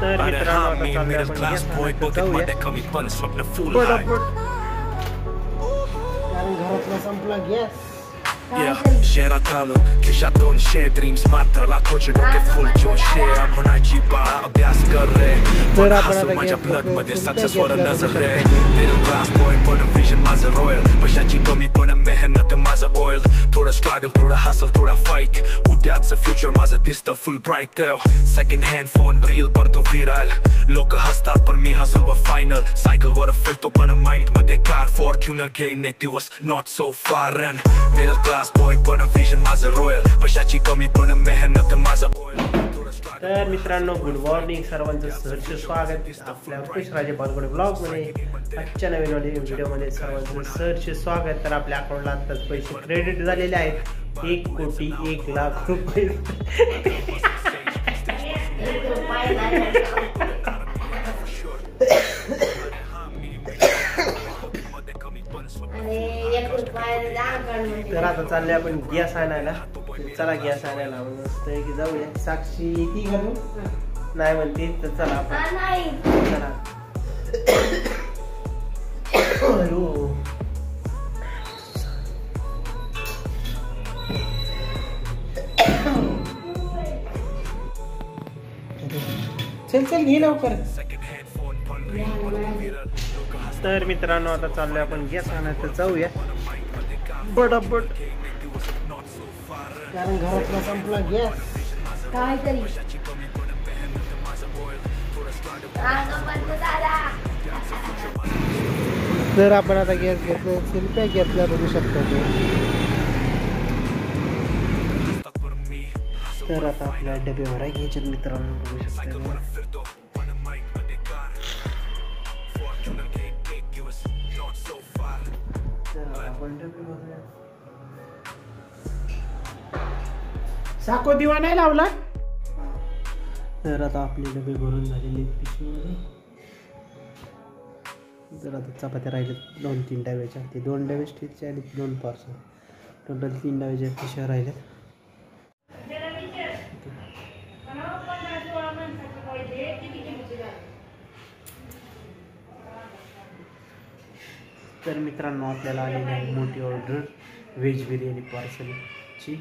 अरे हाँ मी middle class boy पॉकेटमध्ये कमी पण स्वप्न फुल आहे. कारण घरातला संपला गॅस. शहरात आलो खिशात 200 ड्रीम्स मात्र लाखोचे डोके फुल जोशे. म्हणायची बाळा अभ्यास कर रे पण हसू माझ्या ब्लड मध्ये सक्सेस वर नजर रे. मिडिल क्लास बॉय पण विजन माझं रॉयल. पैशाची कमी पण मेहनत माझं ऑइल. थोडं स्ट्रगल थोडं हसल थोडा फाईट. उद्याचं फ्युचर माझं दिसतं फुल bright. Second hand phone reel पडतो व्हायरल. लोक हसतात पण मी हसल व फायनल. सायकल वर फिरतो पण माइंड मध्ये कार फॉर्च्युनर घेईन एक दिवस नॉट सो फार. मिडल क्लास बॉय पण विजन माझं रॉयल. पैशाची कमी पण मेहनत माझं ऑइल. तर मित्रांनो गुड मॉर्निंग सर्वांचं सहर्ष स्वागत आपल्या उपेश राजे बालगडे ब्लॉगमध्ये. आजच्या नवीन व्हिडिओमध्ये सर्वांचं सहर्ष स्वागत. तर आपल्या अकाउंटला आत्ताच पैसे क्रेडिट झालेले आहेत 1,01,00,000 रुपये. तर आता चालले आपण गॅस आणायला. चला गॅस आणायला म्हणून की जाऊया. साक्षी ती घालू नाही म्हणते तर चला आपण चला. चल चल घे लवकर. तर मित्रांनो आता चाललोय आपण गॅस आणायला जाऊया पटापट. कारण घरातला संपला गॅस. काहीतरी तर आपण आता गॅस घेतला शिल्प्या घेतला बघू शकतो ते. तर आता आपल्या डबे भराय घ्यायचे मित्रांनो बघू शकतो. साको दिवा नाही लावला. तर आता आपले डबे भरून झालेले पिशवीमध्ये. तर आता चपात्या राहिले 2-3 डब्याच्या. ते 2 डबे स्टीलचे आणि 2 पार्सल. टोटल 3 डब्याच्या पिशव्या राहिल्यात. तर मित्रांनो आपल्याला आलेली आहे मोठी ऑर्डर व्हेज बिर्याणी पार्सलची.